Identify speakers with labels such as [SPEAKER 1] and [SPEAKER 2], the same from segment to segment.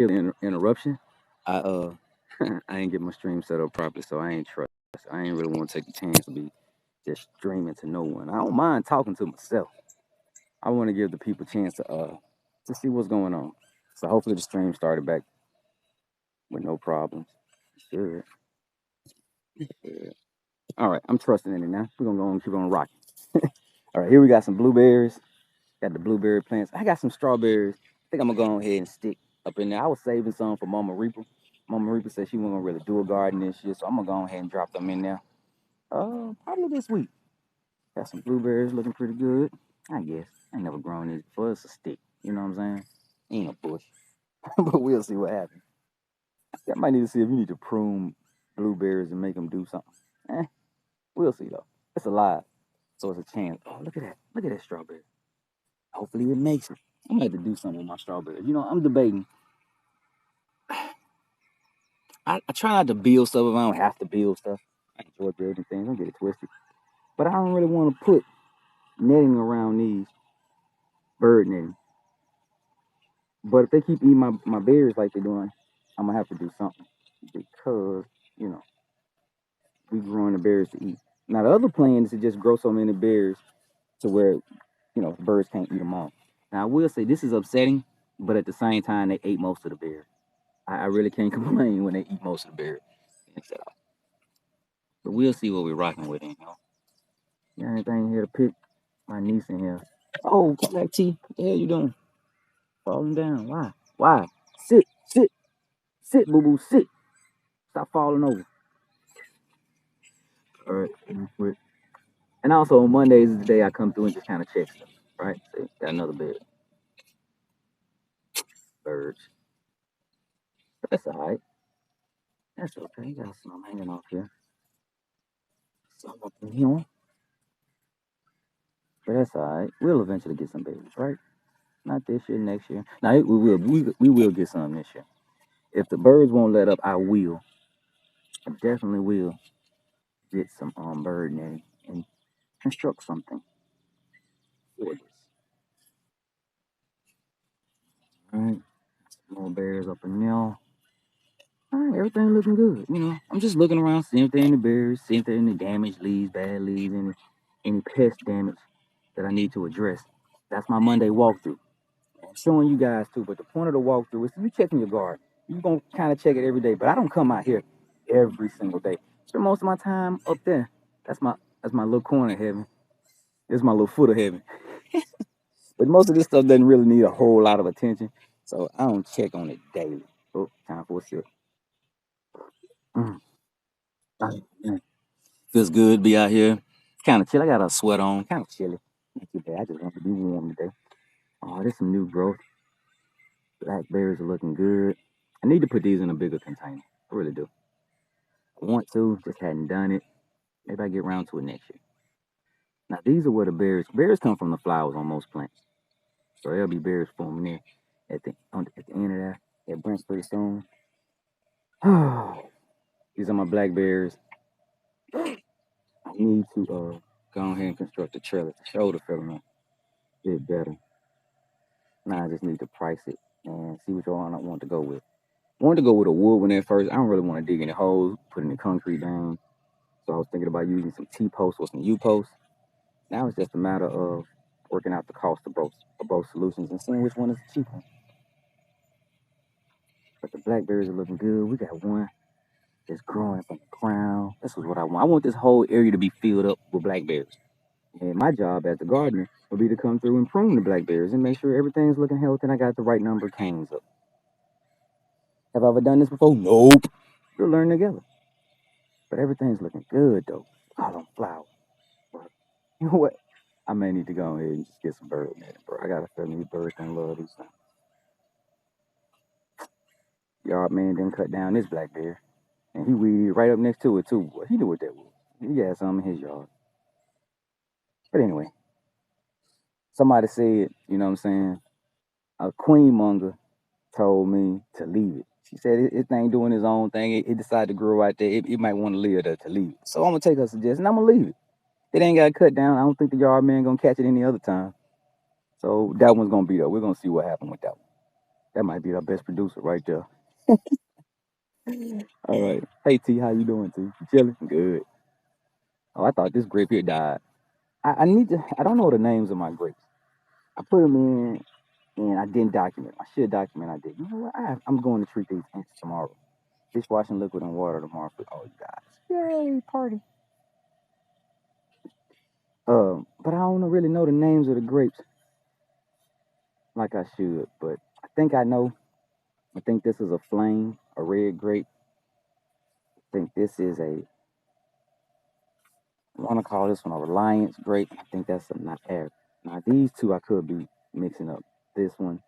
[SPEAKER 1] interruption. I I ain't get my stream set up properly, so I ain't trust. I ain't really want to take the chance to be just streaming to no one. I don't mind talking to myself. I want to give the people a chance to see what's going on. So hopefully the stream started back with no problems. Sure. Yeah. All right, I'm trusting in it now. We're gonna go and keep on rocking. All right, here we got some blueberries. Got the blueberry plants. I got some strawberries. I think I'm gonna go ahead and stick up in there. I was saving some for Mama Reaper. Mama Reaper said she wasn't gonna really do a garden this year, so I'm gonna go ahead and drop them in there. Probably this week. Got some blueberries looking pretty good. I guess. I ain't never grown these before. It's a stick. You know what I'm saying? Ain't a bush. But we'll see what happens. I might need to see if you need to prune blueberries and make them do something. Eh, we'll see though. It's alive, so it's a chance. Oh, look at that! Look at that strawberry. Hopefully it makes it. I'm gonna have to do something with my strawberries. You know, I'm debating. I try not to build stuff if I don't have to build stuff. I enjoy building things. Don't get it twisted. But I don't really want to put netting around these bird netting. But if they keep eating my berries like they're doing, I'm gonna have to do something because you know we growing the berries to eat. Now the other plan is to just grow so many berries to where birds can't eat them all. Now I will say this is upsetting, but at the same time they ate most of the berries. I really can't complain when they eat most of the berries. But we'll see what we're rocking with in here. Got anything here to pick? My niece in here. Oh, come back, T. What the hell you doing? Falling down. Why? Why? Sit, sit, sit, boo boo, sit. Stop falling over. All right. Quit. And also on Mondays is the day I come through and just kind of check stuff. Right? See, got another bed. Birds. But that's all right. That's okay. Got some hanging off here. Some up in here. But that's all right. We'll eventually get some babies, right? Not this year, next year. Now we will. We will get some this year. If the birds won't let up, I will. I definitely will get some bird netting and construct something for this. All right, some more bears up in there. All right, everything looking good. You know, I'm just looking around, seeing if there any berries, seeing if there any damaged leaves, bad leaves, any pest damage that I need to address. That's my Monday walkthrough. I'm showing you guys too, but the point of the walkthrough is you checking your garden. You're gonna kind of check it every day, but I don't come out here every single day. Spend most of my time up there. That's my little corner of heaven. It's my little foot of heaven. But most of this stuff doesn't really need a whole lot of attention, so I don't check on it daily. Oh, time for a sip. Mm. Mm. Feels good to be out here. Kind of chill. I got a sweat on. Kind of chilly. Not too bad. I just want to be warm today. Oh, there's some new growth. Blackberries are looking good. I need to put these in a bigger container. I really do. I want to, just hadn't done it. Maybe I get around to it next year. Now these are where the berries come from the flowers on most plants. So there'll be berries forming there at the end of that branch pretty soon. These are my blackberries. I need to go ahead and construct a trailer to shoulder filling a bit better. Now I just need to price it and see which one I want to go with. I wanted to go with a wood one at first. I don't really want to dig any holes, put any concrete down. So I was thinking about using some T posts or some U posts. Now it's just a matter of working out the cost of both solutions and seeing which one is the cheaper. But the blackberries are looking good. We got one that's growing from the ground. This is what I want. I want this whole area to be filled up with blackberries. And my job as the gardener will be to come through and prune the blackberries and make sure everything's looking healthy and I got the right number of canes up. Have I ever done this before? Nope. We'll learn together. But everything's looking good though. All on flowers. But you know what? I may need to go ahead and just get some bird netting, bro. I got a feeling these birds gonna love these things. Yard man didn't cut down this blackberry. And he weeded right up next to it too. Boy, he knew what that was. He had some in his yard. But anyway, somebody said, you know what I'm saying? A queen monger told me to leave it. She said it thing doing his own thing. It decided to grow right there. It might want to live there to leave it. So I'm gonna take her suggestion. I'm gonna leave it. It ain't got cut down. I don't think the yard man gonna catch it any other time. So that one's gonna be there. We're gonna see what happens with that one. That might be our best producer right there. All right. Hey T, how you doing, T? You chilling? Good. Oh, I thought this grape here died. I need to. I don't know the names of my grapes. I put them in, and I didn't document. I should document. I did. You know what? I'm going to treat these ants tomorrow. Dishwashing liquid and water tomorrow for all you guys. Yay, party. But I don't really know the names of the grapes like I should. But I think I know. I think this is a flame, a red grape. I think this is a. I want to call this one a Reliance grape. I think that's a not air. Now these two I could be mixing up. This one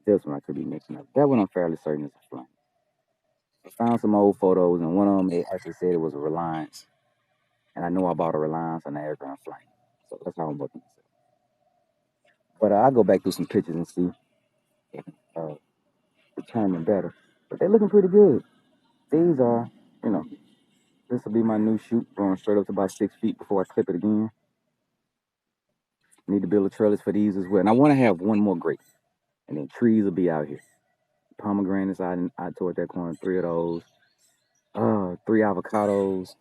[SPEAKER 1] I could be mixing up. That one I'm fairly certain is a flame. I found some old photos, and one of them they actually said it was a Reliance, and I know I bought a Reliance and an Air Grand Flame, so that's how I'm looking. But I'll go back through some pictures and see if determine better. But they're looking pretty good. These are, you know, this will be my new shoot, going straight up to about 6 feet before I clip it again. Need to build a trellis for these as well. And I want to have one more grape, and then trees will be out here. Pomegranates out toward that corner, 3 of those. 3 avocados.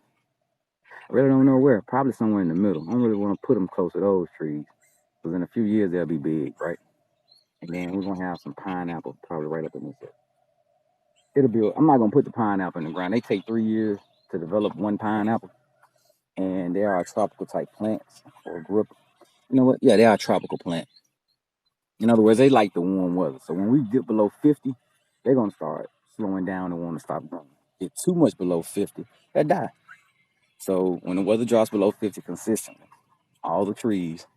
[SPEAKER 1] I really don't know where. Probably somewhere in the middle. I don't really want to put them close to those trees, because in a few years they'll be big, right? And then we're gonna have some pineapple probably right up in this area. It'll be. I'm not gonna put the pineapple in the ground. They take 3 years to develop one pineapple, and they are tropical type plants or group. You know what? Yeah, they are tropical plants. In other words, they like the warm weather. So when we get below 50, they're gonna start slowing down and want to stop growing. Get too much below 50, they die. So when the weather drops below 50 consistently, all the trees,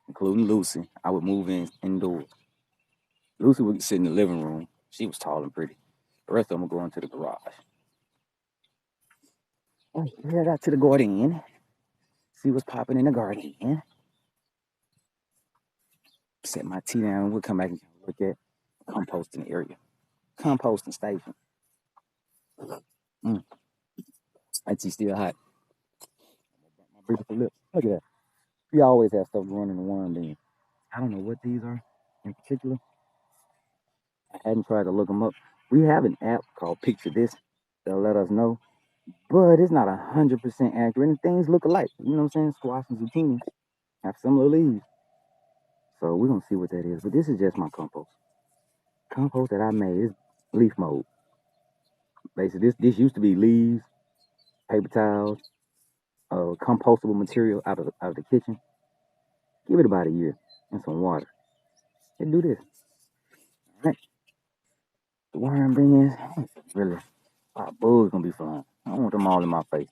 [SPEAKER 1] including Lucy, I would move indoors. Lucy would sit in the living room. She was tall and pretty. The rest of them would go into the garage. Oh, head out to the garden. See what's popping in the garden. Set my tea down. We'll come back and look at composting area. Composting station. My tea still hot. My beautiful lips. Look at that. We always have stuff growing in the worm bin. I don't know what these are in particular. I hadn't tried to look them up. We have an app called Picture This that'll let us know, but it's not 100% accurate, and things look alike. You know what I'm saying? Squash and zucchini have similar leaves. So we're gonna see what that is. But this is just my compost. Compost that I made is leaf mold. Basically, this used to be leaves, paper towels, compostable material out of the kitchen. Give it about a year and some water. And do this. All right. The worm bins, really, bugs gonna be flying. I don't want them all in my face.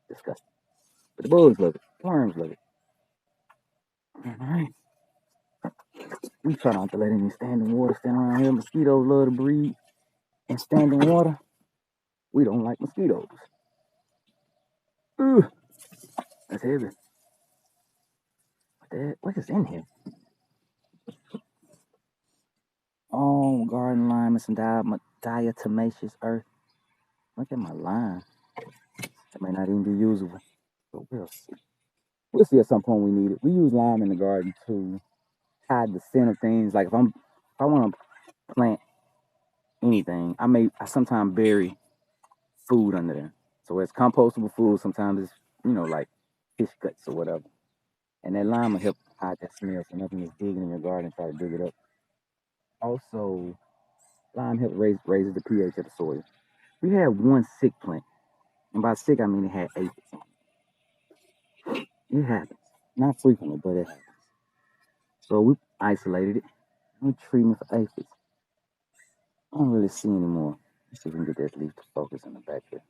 [SPEAKER 1] Disgusting. But the bugs love it. The worms love it. All right. We try not to let any standing water stand around here. Mosquitoes love to breed in standing water. We don't like mosquitoes. Ooh, that's heavy. What is in here? Oh, garden lime and some diatomaceous earth. Look at my lime. That may not even be usable. But we'll see. We'll see at some point we need it. We use lime in the garden to hide the scent of things. Like if I want to plant anything, I sometimes bury food under there. So it's compostable food. Sometimes it's like fish guts or whatever. And that lime will help hide that smell so nothing is digging in your garden and try to dig it up. Also, lime helps raises the pH of the soil. We had one sick plant. And by sick I mean it had aphids on it. It happens. Not frequently, but it happens. So we isolated it. We're treating it for aphids. I don't really see anymore. Let's see if we can get that leaf to focus in the back here.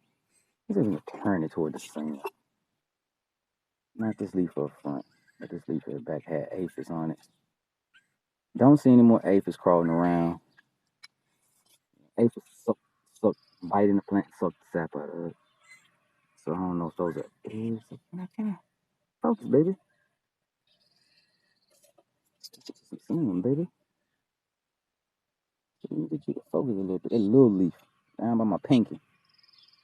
[SPEAKER 1] Let's see if we can turn it toward the sun. Not this leaf up front, but this leaf at the back had aphids on it. Don't see any more aphids crawling around. Aphids bite in the plant, suck the sap out of it. So I don't know if those are eggs. Focus, baby. Some baby. Let me get you to focus a little bit. That little leaf down by my pinky.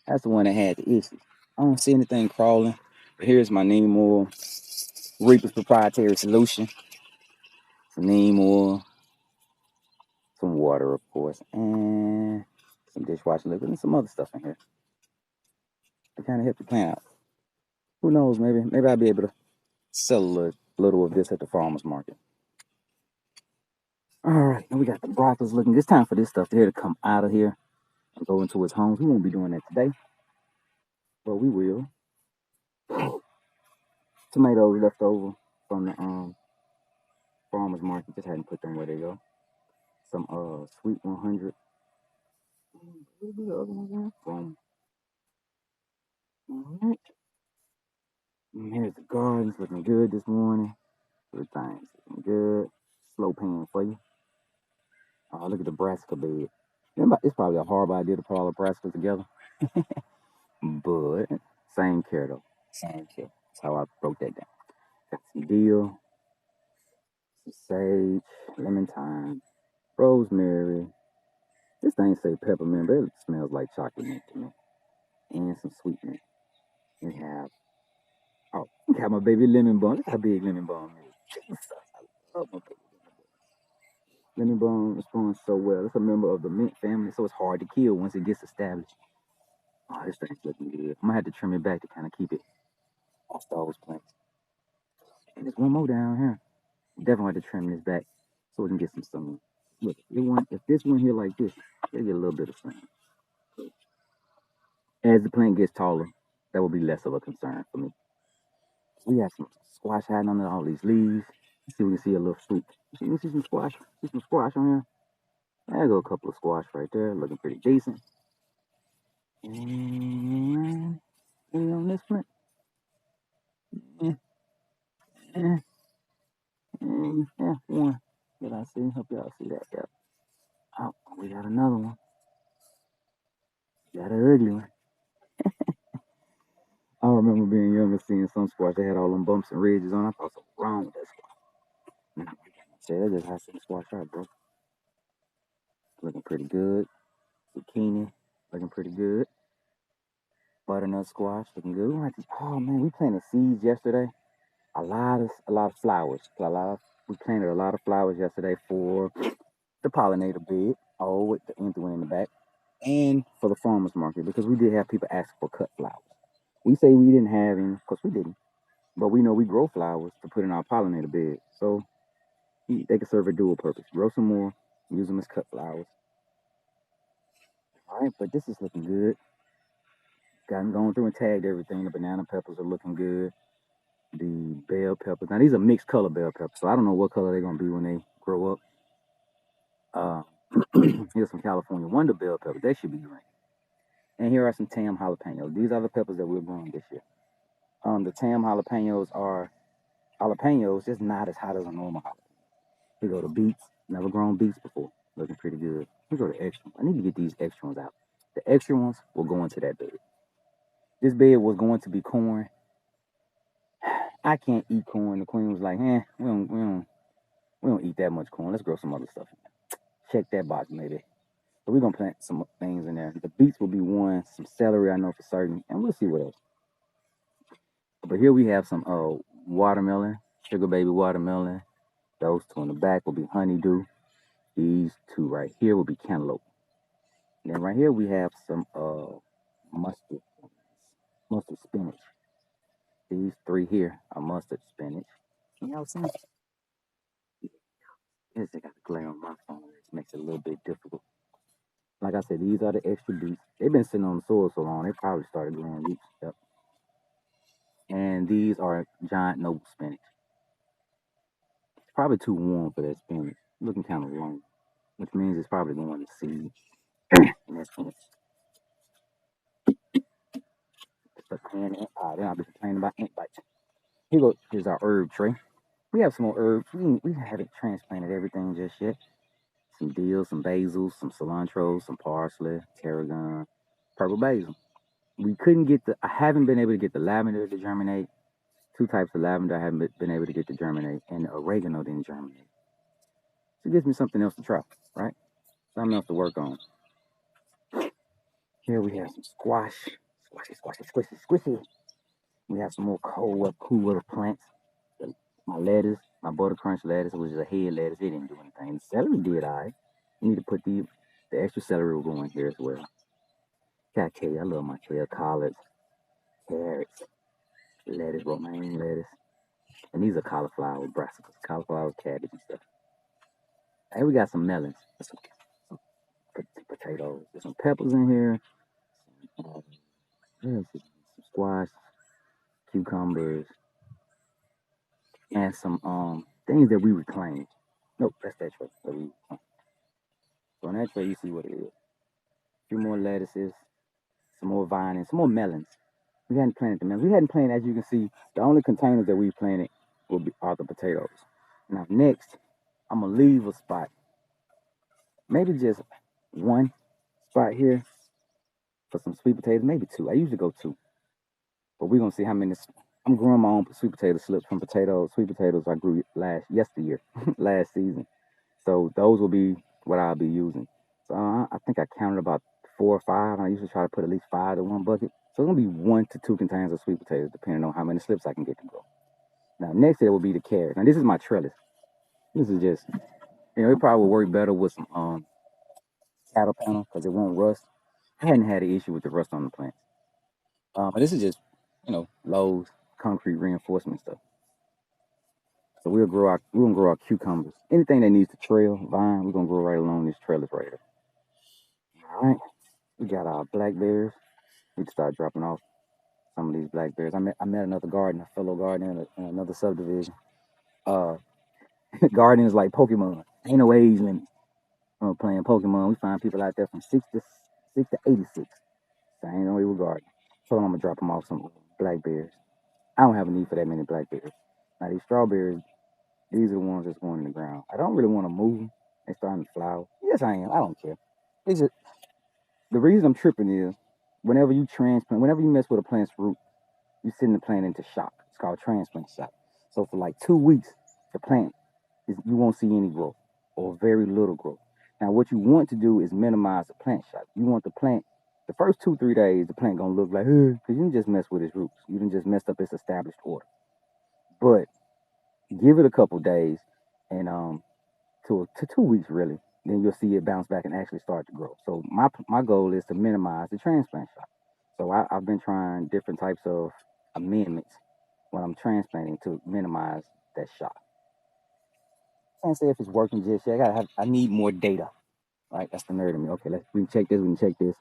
[SPEAKER 1] That's the one that had the issues. I don't see anything crawling. But here's my neem oil. Reaper's proprietary solution. Some neem oil. some water, of course, and some dishwasher liquid and some other stuff in here to kind of help the plant out. Who knows? Maybe I'll be able to sell a little of this at the farmer's market. All right, and we got the broccolis looking. It's time for this stuff here to come out of here and go into its homes. We won't be doing that today, but we will. Tomatoes left over from the farmer's market. Just hadn't put them where they go. Some sweet 100. Where the other ones at from? All right. And here's the gardens looking good this morning. Everything's looking good. Slow pan for you. Look at the brassica bed. It's probably a horrible idea to put all the brassicas together. But same care though. Same care. That's how I broke that down. Got some dill, some sage, lemon thyme, rosemary. This thing say peppermint, but it smells like chocolate mint to me. And some sweet mint. We have my baby lemon balm. Look how big lemon balm is. I love my baby lemon balm responds so well. It's a member of the mint family, so it's hard to kill once it gets established. Oh, this thing's looking good. I'm gonna have to trim it back to kind of keep it off those plants. And there's one more down here. Definitely have to trim this back so we can get some sun. Look, if this one here like this, it'll get a little bit of sun. As the plant gets taller, that will be less of a concern for me. We have some squash hiding under all these leaves. Let's see if we can see a little fruit. You see some squash? See some squash on here? There go a couple of squash right there, looking pretty decent. And on this plant. Yeah, one. Did I see? Hope y'all see that. Yep. Oh, we got another one. Got an ugly one. I remember being young and seeing some squash. They had all them bumps and ridges on. I thought something wrong with that squash. Say that just how some squash are, bro. Looking pretty good. Zucchini looking pretty good. Butternut squash looking good. Oh man, we planted seeds yesterday. A lot of flowers. We planted a lot of flowers yesterday for the pollinator bed. Oh, with the empty one in the back, and for the farmers market because we did have people ask for cut flowers. We say we didn't have any, because we didn't, but we know we grow flowers to put in our pollinator bed, so they can serve a dual purpose. Grow some more, use them as cut flowers. All right, but this is looking good. Got going through and tagged everything. The banana peppers are looking good. The bell peppers. Now these are mixed color bell peppers, so I don't know what color they're gonna be when they grow up. Here's some California Wonder bell peppers. They should be green. And here are some Tam jalapenos. These are the peppers that we're growing this year. The Tam jalapenos are jalapenos, just not as hot as a normal jalapeno. We go to beets. Never grown beets before. Looking pretty good. We go to extra. I need to get these extra ones out. The extra ones will go into that bed. This bed was going to be corn. I can't eat corn. The queen was like, we don't eat that much corn. Let's grow some other stuff in there. Check that box, maybe. So we're gonna plant some things in there. The beets will be one, some celery I know for certain, and we'll see what else. But here we have some watermelon, sugar baby watermelon. Those two in the back will be honeydew. These two right here will be cantaloupe. And then right here we have some mustard spinach. These three here are mustard spinach. Can y'all see? Yes, I got the glare on my phone, which makes it a little bit difficult. Like I said, these are the extra beets. They've been sitting on the soil so long, they probably started growing roots. Yep. And these are giant noble spinach. It's probably too warm for that spinach. Looking kind of long, which means it's probably going to seed. And that's spinach. Then I'll be complaining about ant bites. Here's our herb tray. We have some more herbs. We haven't transplanted everything just yet. Some dill, some basil, some cilantro, some parsley, tarragon, purple basil. I haven't been able to get the lavender to germinate. Two types of lavender I haven't been able to get to germinate, and the oregano didn't germinate. So it gives me something else to try, right? Something else to work on. Here we have some squash. Squishy. We have some more cool weather plants. My lettuce, my butter crunch lettuce, which is a head lettuce, it didn't do anything. The celery did all right. You need to put the extra celery will go in here as well. Got kale. I love my kale. Collards, carrots, lettuce, romaine lettuce. And these are cauliflower brassicas, cauliflower, cabbage, and stuff. And we got some melons, some potatoes. There's some peppers in here. Some squash, cucumbers, and some things that we reclaimed. Nope, that's that tray. So on that tray, you see what it is. A few more lettuces, some more vine, and some more melons. We hadn't planted the melons. We hadn't planted, as you can see, the only containers that we planted are the potatoes. Now next, I'm gonna leave a spot, maybe just one spot here for some sweet potatoes, maybe two. I usually go two, but we're gonna see how many. I'm growing my own sweet potato slips from sweet potatoes I grew yesteryear, last season. So those will be what I'll be using. So I think I counted about 4 or 5, and I usually try to put at least 5 in one bucket. So it's gonna be 1 to 2 containers of sweet potatoes, depending on how many slips I can get to grow. Now next it will be the carrots. Now this is my trellis. This is just, it probably will work better with some cattle panel because it won't rust. I hadn't had an issue with the rust on the plants. But this is just, Lowe's concrete reinforcement stuff. So we're gonna grow our cucumbers. Anything that needs to trail, vine, we're gonna grow right along this trellis right here. All right. We got our blackberries. We can start dropping off some of these blackberries. I met another gardener, fellow gardener in another subdivision. Gardening is like Pokemon. Ain't no age limit. Playing Pokemon, we find people out there from 6 to 86. So ain't no way we're gardening. So I'm gonna drop them off some blackberries. I don't have a need for that many blackberries. Now these strawberries, these are the ones that's going in the ground. I don't really want to move them. They're starting to flower. Yes, I am. I don't care. It's just, the reason I'm tripping is whenever you mess with a plant's root, you send the plant into shock. It's called transplant shock. So for like 2 weeks, the plant you won't see any growth or very little growth. Now what you want to do is minimize the plant shock. You want the plant, the first 2-3 days, the plant gonna look like, because you just messed with its roots. You didn't just messed up its established order. But give it a couple days and to 2 weeks really, then you'll see it bounce back and actually start to grow. So my goal is to minimize the transplant shock. So I've been trying different types of amendments when I'm transplanting to minimize that shock. I can't say if it's working just yet. I need more data. Right, that's the nerd in me. Okay, we can check this.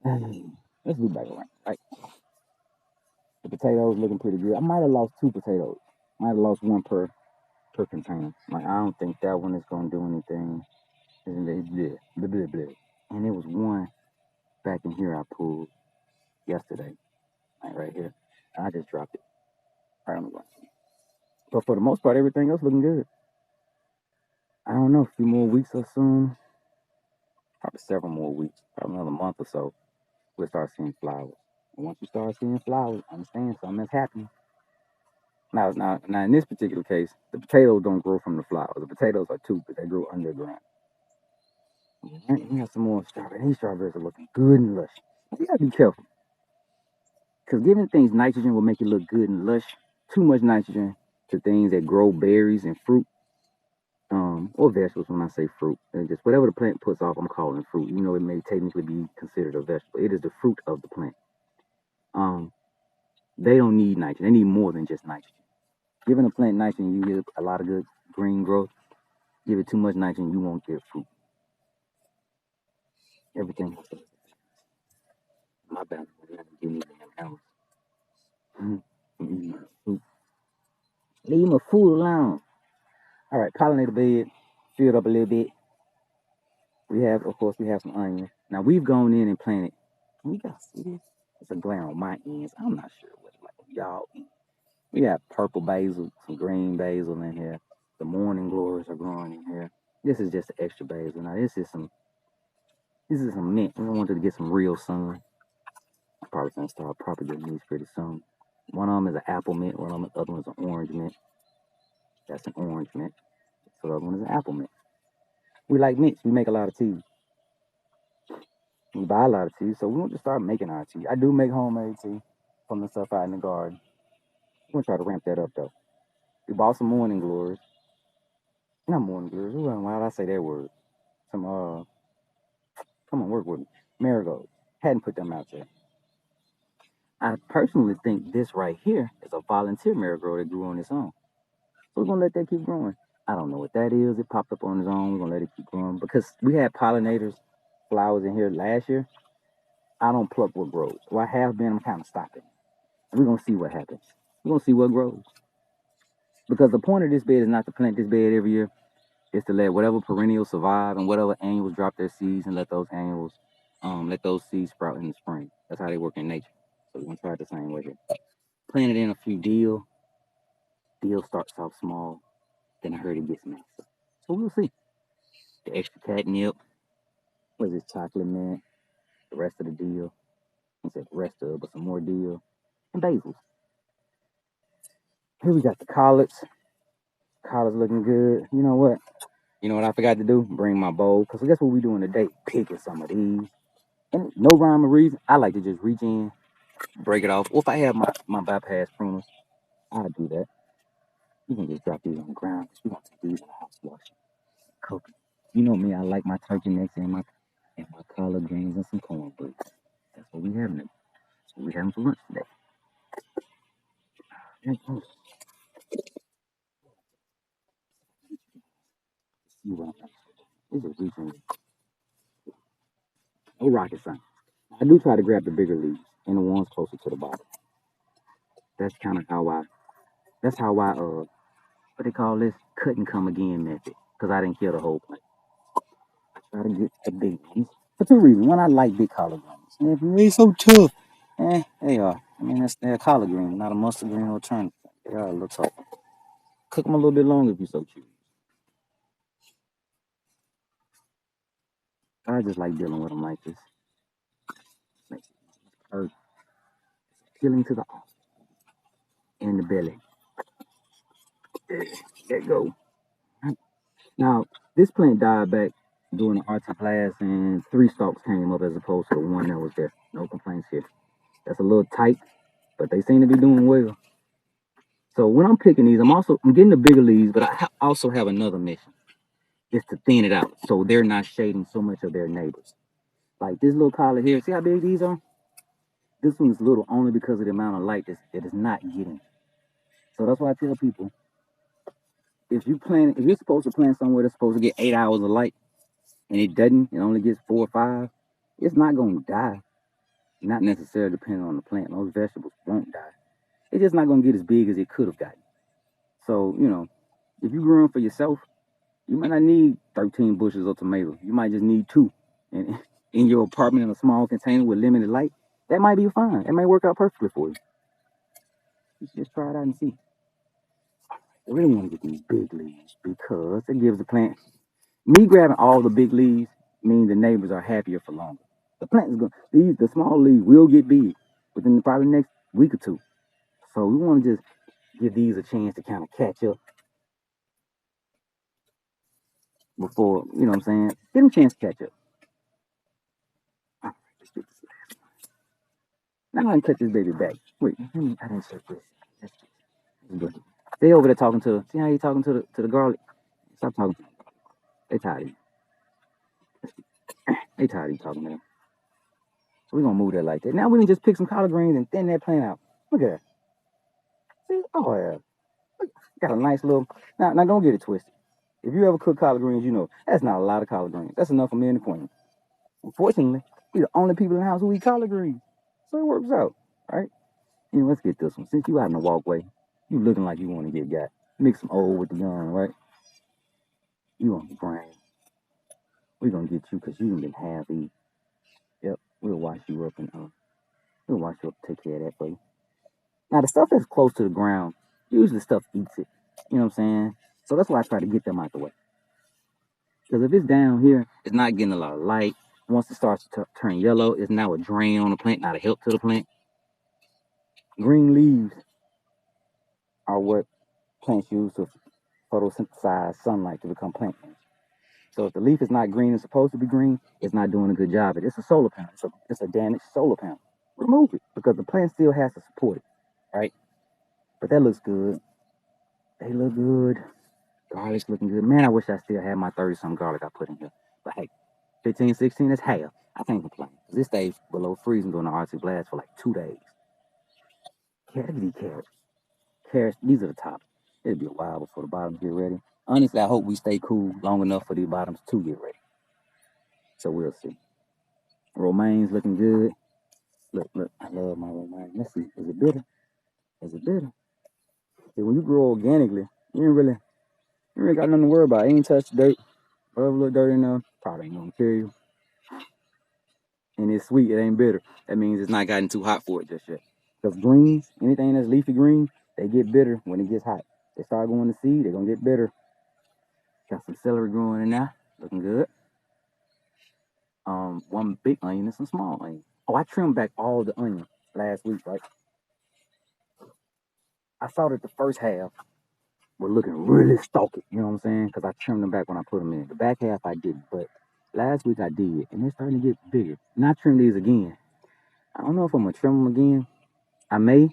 [SPEAKER 1] Let's do back around. Right, the potatoes looking pretty good. I might have lost 2 potatoes. Might have lost 1 per container. Like I don't think that one is gonna do anything. And it was 1 back in here I pulled yesterday. Right here. I just dropped it. Right on the ground. But for the most part, everything else looking good. I don't know, a few more weeks or soon. Probably several more weeks. Probably another month or so. We'll start seeing flowers. And once you start seeing flowers, understand something is happening. Now, in this particular case, the potatoes don't grow from the flowers. The potatoes are too, but they grow underground. We got some more strawberries. These strawberries are looking good and lush. You gotta be careful. Because giving things nitrogen will make it look good and lush. Too much nitrogen to things that grow berries and fruit, or vegetables when I say fruit. And just whatever the plant puts off, I'm calling fruit. You know, it may technically be considered a vegetable. It is the fruit of the plant. They don't need nitrogen. They need more than just nitrogen. Giving a plant nitrogen, you get a lot of good green growth. Give it too much nitrogen, you won't get fruit. Everything. My bad. Give me damn animals. Leave my food alone. All right, pollinator bed filled up a little bit. Of course, we have some onions. Now we've gone in and planted. You guys see this? It's a glare on my ends. I'm not sure what like y'all eat. We got purple basil, some green basil in here. The morning glories are growing in here. This is just the extra basil. Now this is some mint. I wanted to get some real sun. I'm probably gonna start propagating these pretty soon. One of them is an apple mint. The other one is an orange mint. That's an orange mint. So the other one is an apple mint. We like mints. We make a lot of tea. We buy a lot of tea, so we want to start making our tea. I do make homemade tea from the stuff out in the garden. We're gonna try to ramp that up though. We bought some morning glories. Not morning glories. Why did I say that word? some come on, work with me. Marigolds. Hadn't put them out yet. I personally think this right here is a volunteer marigold that grew on its own. So we're gonna let that keep growing. I don't know what that is. It popped up on its own. We're gonna let it keep growing because we had pollinators, flowers in here last year. I don't pluck what grows. Well, I have been. I'm kind of stopping. We're gonna see what happens. We're gonna see what grows. Because the point of this bed is not to plant this bed every year. It's to let whatever perennials survive and whatever annuals drop their seeds and let those annuals, let those seeds sprout in the spring. That's how they work in nature. So we're gonna try it the same way here. Planted in a few dill. Dill starts off small. Then I heard it gets massive. So we'll see. The extra catnip. What is this? Chocolate mint. The rest of the dill. I said the rest of it, but some more dill. And basils. Here we got the collards. Collards looking good. You know what? You know what I forgot to do? Bring my bowl. Because guess what we doing today? Picking some of these. And no rhyme or reason. I like to just reach in, break it off. Or if I have my bypass pruners, I'll do that. You can just drop these on the ground. Because we're going to take these in the house wash. Cook. You know me, I like my turkey necks and my collard greens and some cornbread. That's what we having. That's what we having for lunch today. See what I'm This is reaching. No rocket science. I do try to grab the bigger leaves and the ones closer to the bottom. That's kind of how I. That's how I what they call this cut and come again method. Because I didn't kill the whole plant. I try to get the big ones for two reasons. One, I like big collard greens. And if they're so tough, they are. I mean, they're a collard green, not a mustard green or turnip. They are a little tough. Cook them a little bit longer if you so choose. I just like dealing with them like this. Makes it appealing to the eye and the belly. There you go. Now, this plant died back during the arctic blast, and 3 stalks came up as opposed to the one that was there. No complaints here. That's a little tight, but they seem to be doing well. So when I'm picking these, I'm getting the bigger leaves, but I also have another mission. It's to thin it out so they're not shading so much of their neighbors. Like this little collar here, see how big these are? This one is little only because of the amount of light that it's not getting. So that's why I tell people, if you're supposed to plant somewhere that's supposed to get 8 hours of light, and it doesn't, it only gets 4 or 5, it's not gonna die. Not necessarily depending on the plant. Most vegetables won't die. It's just not gonna get as big as it could have gotten. So, if you grew them for yourself, you might not need 13 bushels of tomatoes. You might just need 2. And in your apartment in a small container with limited light, that might be fine. It may work out perfectly for you. You should just try it out and see. I really want to get these big leaves because it gives the plant. Me grabbing all the big leaves means the neighbors are happier for longer. The plant is going. The small leaves will get big within probably the next week or 2. So we want to just give these a chance to kind of catch up before, you know what I'm saying? Give them a chance to catch up. All right, let's get this last one. Now I can cut this baby back. Wait, I didn't check this. Let's get this. Stay over there talking to. See how you talking to the garlic? Stop talking. They tired of you. They tired of you talking to them. So we're gonna move that like that. Now we can just pick some collard greens and thin that plant out. Look at that. See? Oh yeah. Got a nice little. Now don't get it twisted. If you ever cook collard greens, you know that's not a lot of collard greens. That's enough for me and the queen. Unfortunately, we're the only people in the house who eat collard greens. So it works out, right? Let's get this one. Since you out in the walkway, you looking like you want to get got. Mix some old with the young, right? You on the brain. We're gonna get you because you been half eat. Yep, we'll wash you up and we'll wash you up and take care of that for you. Now the stuff that's close to the ground, usually stuff eats it. You know what I'm saying? So that's why I try to get them out the way. Because if it's down here, it's not getting a lot of light. Once it starts to turn yellow, it's now a drain on the plant, not a help to the plant. Green leaves are what plants use to photosynthesize sunlight to become plant plants. So if the leaf is not green and supposed to be green, it's not doing a good job. It's a solar panel. It's a damaged solar panel. Remove it because the plant still has to support it, right? But that looks good. They look good. Garlic's looking good. Man, I wish I still had my 30-some garlic I put in here. But hey, 15, 16, that's half. I can't complain. This stays below freezing during the Arctic blast for like 2 days. Carrots. Carrots, these are the tops. It'll be a while before the bottoms get ready. Honestly, I hope we stay cool long enough for these bottoms to get ready. So we'll see. Romaine's looking good. Look, I love my romaine. Let's see, is it bitter? Is it bitter? See, when you grow organically, you ain't got nothing to worry about. You ain't touched dirt. Whatever look dirty enough, probably ain't gonna kill you. And it's sweet, it ain't bitter. That means it's not gotten too hot for it just yet. Because greens, anything that's leafy green, they get bitter when it gets hot. They start going to seed, they're gonna get bitter. Got some celery growing in there, looking good. One big onion and some small onions. Oh, I trimmed back all the onions last week, right? I saw that the first half were looking really stalky, you know what I'm saying? Because I trimmed them back when I put them in. The back half I didn't, but last week I did, and they're starting to get bigger. And I trimmed these again. I don't know if I'm gonna trim them again. I may.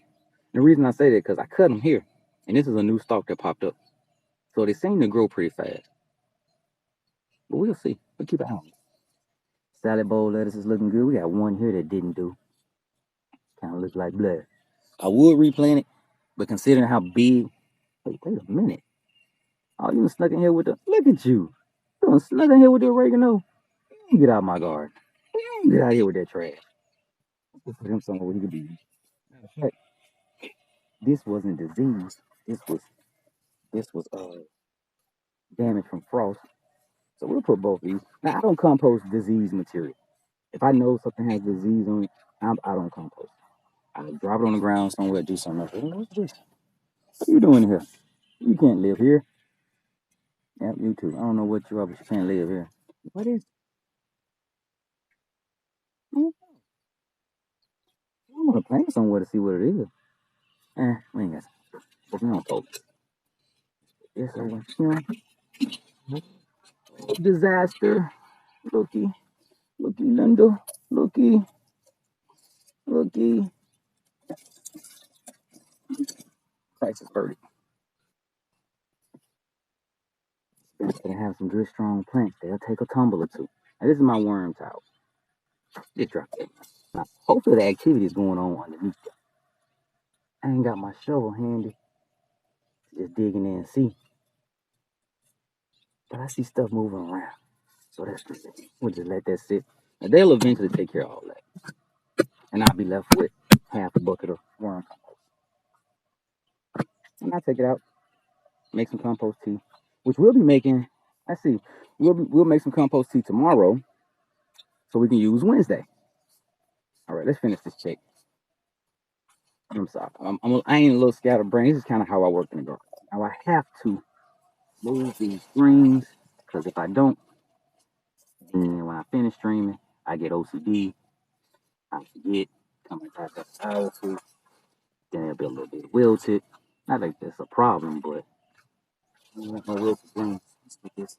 [SPEAKER 1] The reason I say that because I cut them here, and this is a new stalk that popped up, so they seem to grow pretty fast. But we'll see. We'll keep it on. Salad bowl lettuce is looking good. We got one here that didn't do. Kind of looks like blood. I would replant it, but considering how big, wait a minute. Oh, you snuck in here with the, look at you. You snuck in here with the oregano. You get out of my garden. You get out of here with that trash. Let's put him somewhere where he could be. Matter of fact, this wasn't disease. This was damage from frost. So we'll put both of these. Now I don't compost disease material. If I know something has disease on it, I don't compost. I drop it on the ground somewhere, do something else. What's this? What are you doing here? You can't live here. Yep, you too. I don't know what you are, but you can't live here. What is? I want to plant somewhere to see what it is. We ain't got. But we don't focus. It's over here. Disaster. Looky, Linda. Looky. Crisis verdict. Gonna have some good strong plants. They'll take a tumble or two. Now, this is my worm towel. It dropped it. Now, hopefully the activity is going on underneath it. I ain't got my shovel handy. Just digging in and see. But I see stuff moving around. So that's good. We'll just let that sit. Now, they'll eventually take care of all that. And I'll be left with half a bucket of worm compost. And I take it out, make some compost tea, which we'll be making. Let's see. We'll make some compost tea tomorrow so we can use Wednesday. All right, let's finish this check. I'm sorry. I ain't a little scatterbrained. This is kind of how I work in the garden. Now I have to move these greens because if I don't, then when I finish streaming, I get OCD. I forget. Coming back up powerful. Then it'll be a little bit wilted. Not like that's a problem, but I don't want my wilted greens. Let's get this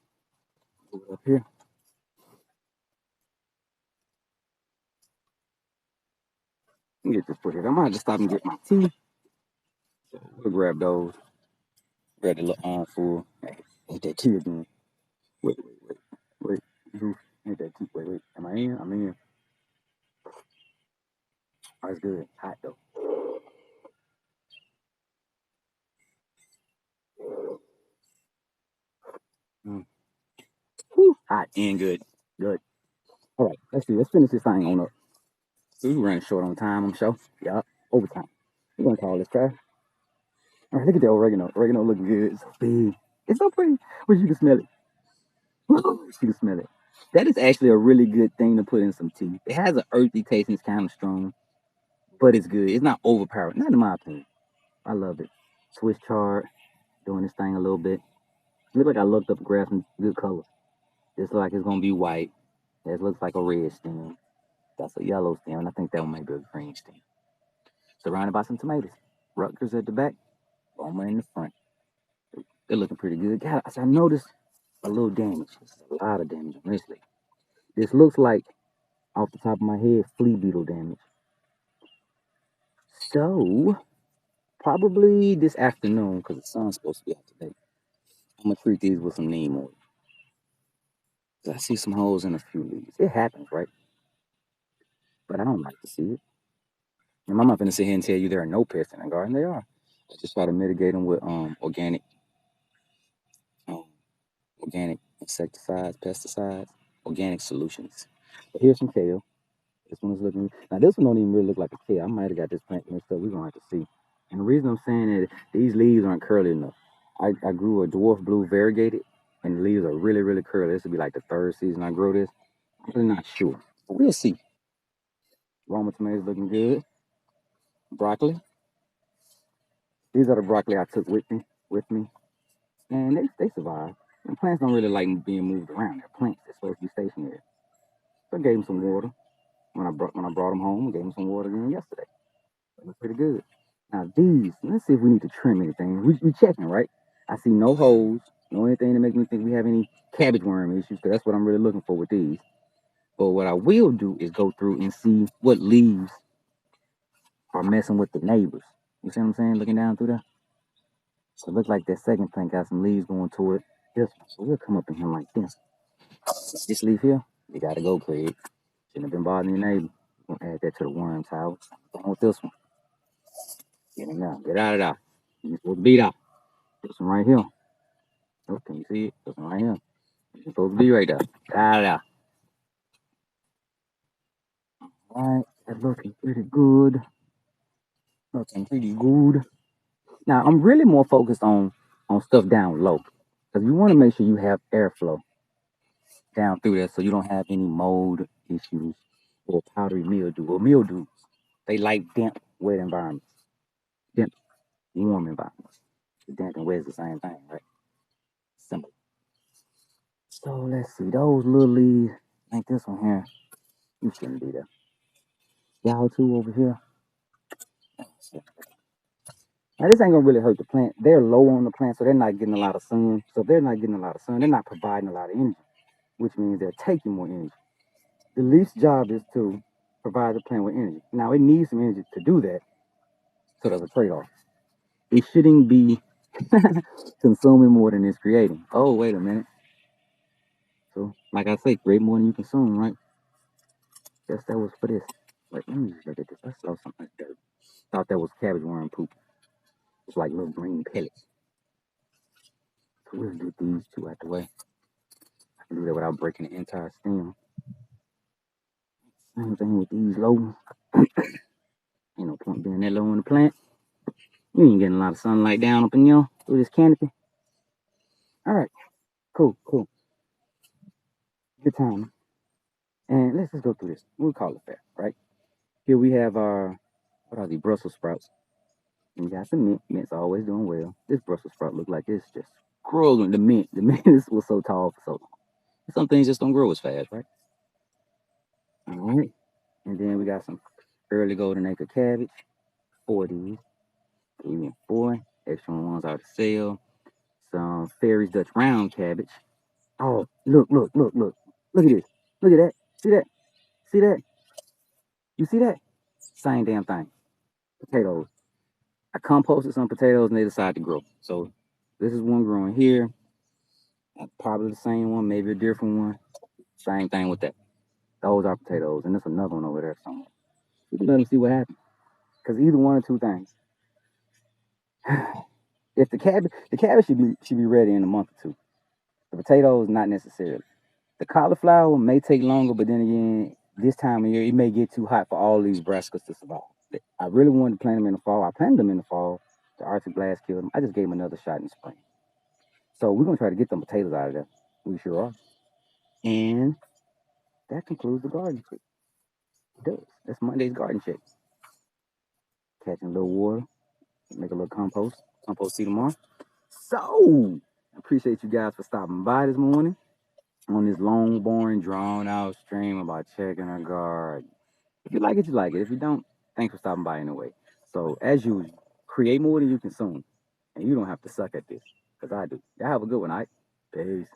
[SPEAKER 1] up here. Let me get this put here. I might have to stop and get my tea. So we'll grab those. Grab the little armful. Hey, hit that tea again. Wait. Hit that tea. Wait. Am I in? I'm in. Oh, it's good. Hot though. Mm. Whew. Hot and good. Good. All right. Let's see. Let's finish this thing on up. We running short on time, I'm sure. Yup. Overtime. We're gonna call this trash. All right. Look at that oregano. Oregano looking good. It's so big. It's so pretty. Wish you can smell it. You can smell it. That is actually a really good thing to put in some tea. It has an earthy taste and it's kind of strong, but it's good. It's not overpowering. Not in my opinion. I love it. Swiss chard, doing this thing a little bit. Look like I looked up and grabbed some good colors. This looks like it's gonna be white. This looks like a red stem. That's a yellow stem, and I think that one might be a green stem. Surrounded by some tomatoes. Rutgers at the back, Roma in the front. They're looking pretty good. God, I noticed a little damage. A lot of damage on this leaf. This looks like, off the top of my head, flea beetle damage. So, probably this afternoon, because the sun's supposed to be out today, I'm going to treat these with some neem oil. 'Cause I see some holes in a few leaves. It happens, right? But I don't like to see it. And I'm not gonna sit here and tell you there are no pests in the garden. They are. I just try to mitigate them with um, organic insecticides, pesticides, organic solutions. But here's some kale. This one's looking now. This one don't even really look like a kale. I might have got this plant mixed up. We're gonna have to see. And the reason I'm saying that these leaves aren't curly enough. I grew a dwarf blue variegated, and the leaves are really, really curly. This will be like the third season I grow this. I'm really not sure. But we'll see. Roma tomatoes looking good. Broccoli. These are the broccoli I took with me. And they survive. And plants don't really like being moved around. They're plants. They're supposed to be stationary. So I gave them some water. When I brought them home, I gave them some water again yesterday. They look pretty good. Now these, let's see if we need to trim anything. We checking, right? I see no holes, no anything to make me think we have any cabbage worm issues, because that's what I'm really looking for with these. But what I will do is go through and see what leaves are messing with the neighbors. You see what I'm saying? Looking down through there. So it looks like that second plant got some leaves going toward this one. So we'll come up in here like this. This leaf here, you gotta go, Craig. Shouldn't have been bothering your neighbor. We're gonna add that to the worm tower. Going with this one. Get him out. Get out of there. You're supposed to beat out. This one right here. Oh, can you see it? This one right here. You're supposed to be right there. Get out of there. Alright, that's looking pretty good. Looking pretty good. Now I'm really more focused on stuff down low. Because you want to make sure you have airflow down through there so you don't have any mold issues or powdery mildew. Or mildews. They like damp, wet environments. Damp, warm environments. Damp and wet is the same thing, right? Simple. So let's see, those little leaves, like this one here, you shouldn't be there. Y'all two over here. Now this ain't gonna really hurt the plant. They're low on the plant, so they're not getting a lot of sun. So if they're not getting a lot of sun, they're not providing a lot of energy, which means they're taking more energy. The leaf's job is to provide the plant with energy. Now it needs some energy to do that, so there's a trade-off. It shouldn't be consuming more than it's creating. Oh, wait a minute. So, like I say, create more than you consume, right? Guess that was for this. Wait, let me just look at this. I saw something like that. Thought that was cabbage worm poop. It's like little green pellets. So we'll get these two out the way. I can do that without breaking the entire stem. Same thing with these low. Ain't no point being that low in the plant. You ain't getting a lot of sunlight down up in here through this canopy. All right, cool. Good time. And let's just go through this. We'll call it fair, right? Here we have our, what are these, Brussels sprouts. And we got some mint. Mint's always doing well. This Brussels sprout look like it's just growing. The mint was so tall for so long. Some things just don't grow as fast, right? All right. And then we got some early golden acre cabbage. 4 these. 3 and 4. Extra ones out to sell. Some Fairy's Dutch round cabbage. Oh, look. Look at this. Look at that. See that? See that? You see that? Same damn thing. Potatoes. I composted some potatoes and they decided to grow. So this is one growing here. Probably the same one, maybe a different one. Same thing with that. Those are potatoes, and there's another one over there somewhere. We can let them see what happens. Because either one or two things. If the cabbage should be ready in a month or two. The potatoes, not necessarily. The cauliflower may take longer, but then again, this time of year, it may get too hot for all these brassicas to survive. I really wanted to plant them in the fall. I planted them in the fall. The Arctic blast killed them. I just gave them another shot in the spring. So we're going to try to get them potatoes out of there. We sure are. And that concludes the garden trick. It does. That's Monday's garden check. Catching a little water, make a little compost. Compost tea tomorrow. So, I appreciate you guys for stopping by this morning on this long, boring, drawn out stream about checking our garden. If you like it, you like it. If you don't, thanks for stopping by anyway. So, as usual, create more than you consume. And you don't have to suck at this, because I do. Y'all have a good one, all right? Peace.